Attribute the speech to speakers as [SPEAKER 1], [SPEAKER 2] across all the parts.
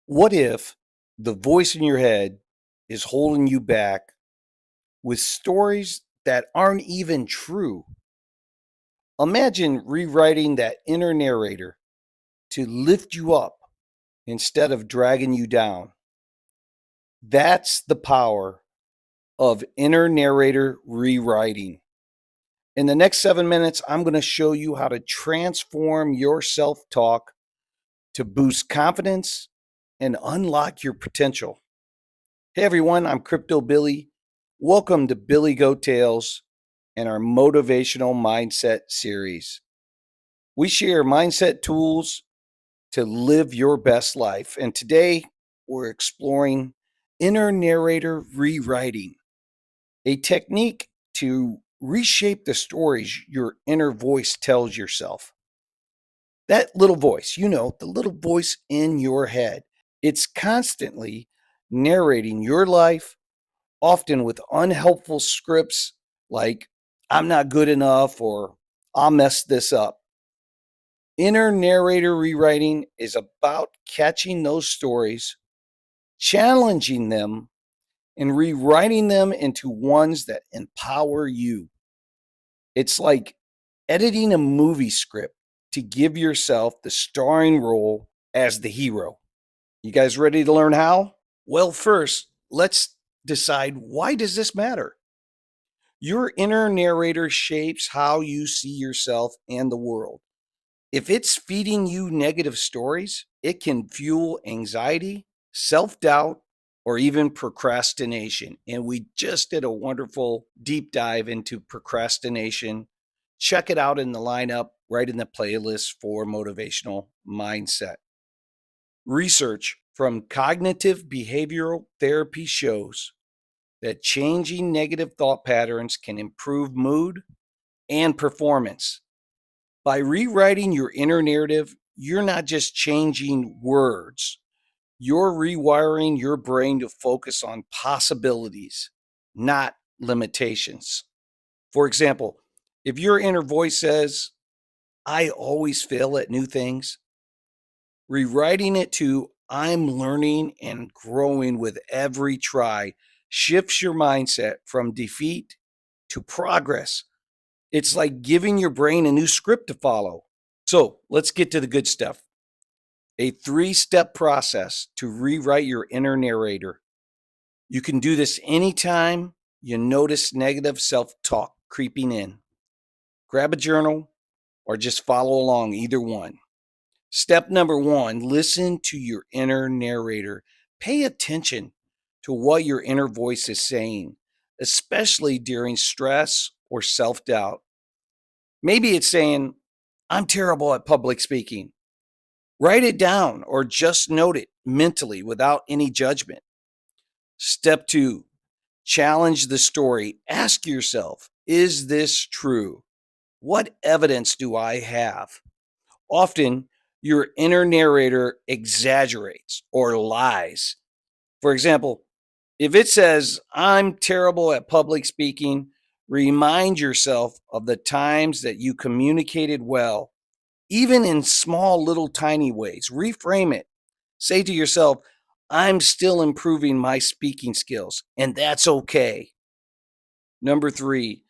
[SPEAKER 1] What if the voice in your head is holding you back with stories that aren't even true? Imagine rewriting that inner narrator to lift you up instead of dragging you down. That's the power of inner narrator rewriting. In the next 7 minutes, I'm going to show you how to transform your self talk to boost confidence and unlock your potential. Hey everyone, I'm Crypto Billy. Welcome to BillyGoatTales and our Motivational Mindset series. We share mindset tools to live your best life. And today we're exploring inner narrator rewriting, a technique to reshape the stories your inner voice tells yourself. That little voice, the little voice in your head, it's constantly narrating your life, often with unhelpful scripts like, I'm not good enough or I'll mess this up. Inner narrator rewriting is about catching those stories, challenging them, and rewriting them into ones that empower you. It's like editing a movie script to give yourself the starring role as the hero. You guys ready to learn how? Well, first, let's decide, why does this matter? Your inner narrator shapes how you see yourself and the world. If it's feeding you negative stories, it can fuel anxiety, self doubt, or even procrastination. And we just did a wonderful deep dive into procrastination. Check it out in the lineup, right in the playlist for Motivational Mindset. Research from cognitive behavioral therapy shows that changing negative thought patterns can improve mood and performance. By rewriting your inner narrative, you're not just changing words, you're rewiring your brain to focus on possibilities, not limitations. For example, if your inner voice says, I always fail at new things, rewriting it to, I'm learning and growing with every try shifts your mindset from defeat to progress. It's like giving your brain a new script to follow. So let's get to the good stuff. A 3-step process to rewrite your inner narrator. You can do this anytime you notice negative self talk creeping in. Grab a journal or just follow along, either one. Step number 1, listen to your inner narrator. Pay attention to what your inner voice is saying, especially during stress or self doubt. Maybe it's saying, I'm terrible at public speaking. Write it down or just note it mentally without any judgment. Step 2, challenge the story. Ask yourself, is this true? What evidence do I have? Often, your inner narrator exaggerates or lies. For example, if it says, I'm terrible at public speaking, remind yourself of the times that you communicated well, even in small, little, tiny ways. Reframe it. Say to yourself, I'm still improving my speaking skills, and that's okay. Number 3,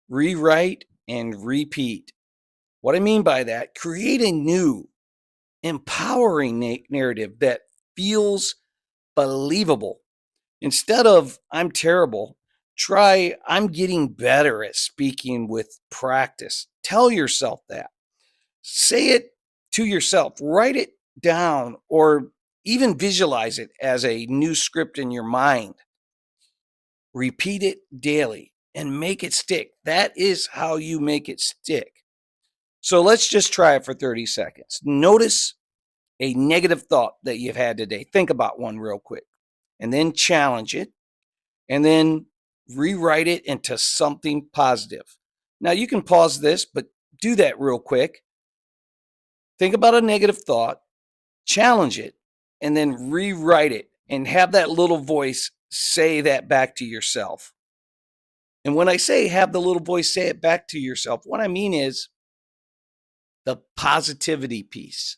[SPEAKER 1] rewrite and repeat. What I mean by that, create a new, empowering narrative that feels believable. Instead of, I'm terrible, try, I'm getting better at speaking with practice. Tell yourself that. Say it to yourself, write it down, or even visualize it as a new script in your mind. Repeat it daily and make it stick. That is how you make it stick. So let's just try it for 30 seconds. Notice a negative thought that you've had today. Think about one real quick, and then challenge it, and then rewrite it into something positive. Now you can pause this, but do that real quick. Think about a negative thought, challenge it, and then rewrite it and have that little voice say that back to yourself. And when I say have the little voice say it back to yourself, what I mean is the positivity piece.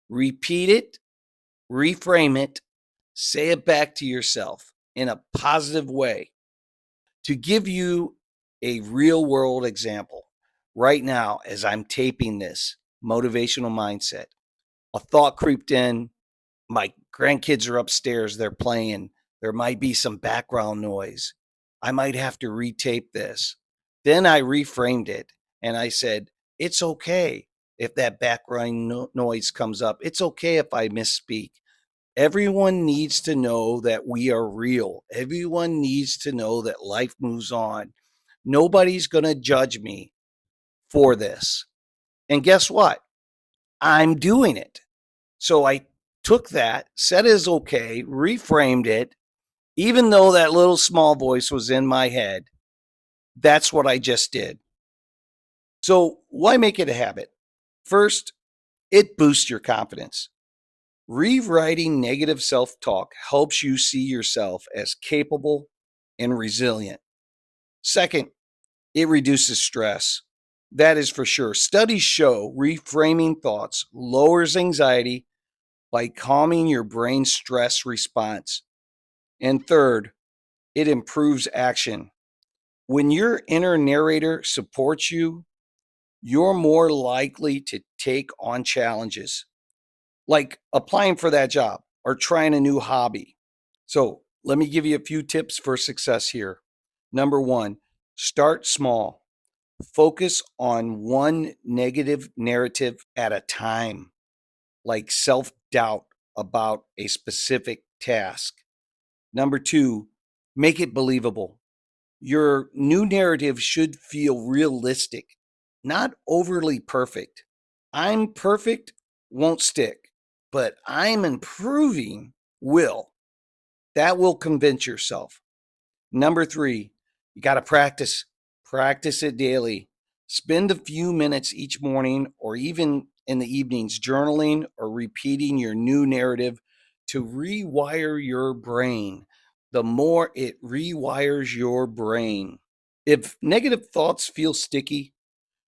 [SPEAKER 1] Repeat it, reframe it, Say it back to yourself in a positive way. To give you a real world example, right now, as I'm taping this motivational mindset, a thought creeped in. My grandkids are upstairs, they're playing. There might be some background noise. I might have to retape this. Then I reframed it and I said, it's okay if that background noise comes up. It's okay if I misspeak. Everyone needs to know that we are real. Everyone needs to know that life moves on. Nobody's going to judge me for this. And guess what? I'm doing it. So I took that, said it's okay, reframed it, even though that little small voice was in my head. That's what I just did. So why make it a habit? First, it boosts your confidence. Rewriting negative self talk helps you see yourself as capable and resilient. Second, it reduces stress. That is for sure. Studies show reframing thoughts lowers anxiety by calming your brain's stress response. And third, it improves action. When your inner narrator supports you, you're more likely to take on challenges like applying for that job or trying a new hobby. So, let me give you a few tips for success here. Number one, start small. Focus on one negative narrative at a time, like self doubt about a specific task. Number two, make it believable. Your new narrative should feel realistic, not overly perfect. I'm perfect won't stick, but I'm improving will. That will convince yourself. Number three, you got to practice. Practice it daily. Spend a few minutes each morning or even in the evenings journaling or repeating your new narrative to rewire your brain. The more it rewires your brain. If negative thoughts feel sticky,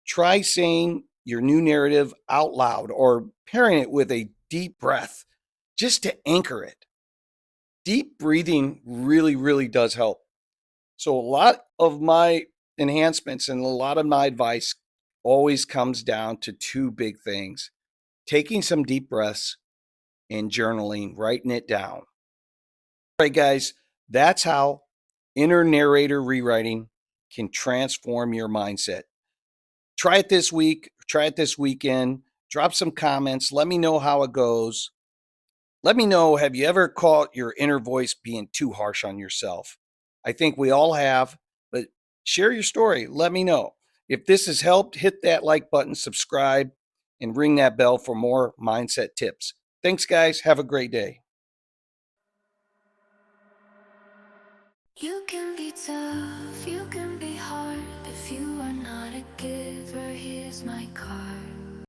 [SPEAKER 1] try saying your new narrative out loud or pairing it with a deep breath just to anchor it. Deep breathing really, really does help. So, a lot of my enhancements and a lot of my advice always comes down to two big things: taking some deep breaths and journaling, writing it down. All right, guys, that's how inner narrator rewriting can transform your mindset. Try it this week, try it this weekend, drop some comments, let me know how it goes. Let me know, have you ever caught your inner voice being too harsh on yourself? I think we all have, but share your story. Let me know. If this has helped, hit that like button, subscribe, and ring that bell for more mindset tips. Thanks, guys. Have a great day.
[SPEAKER 2] You can be tough, you can be hard. If you are not a giver, here's my card.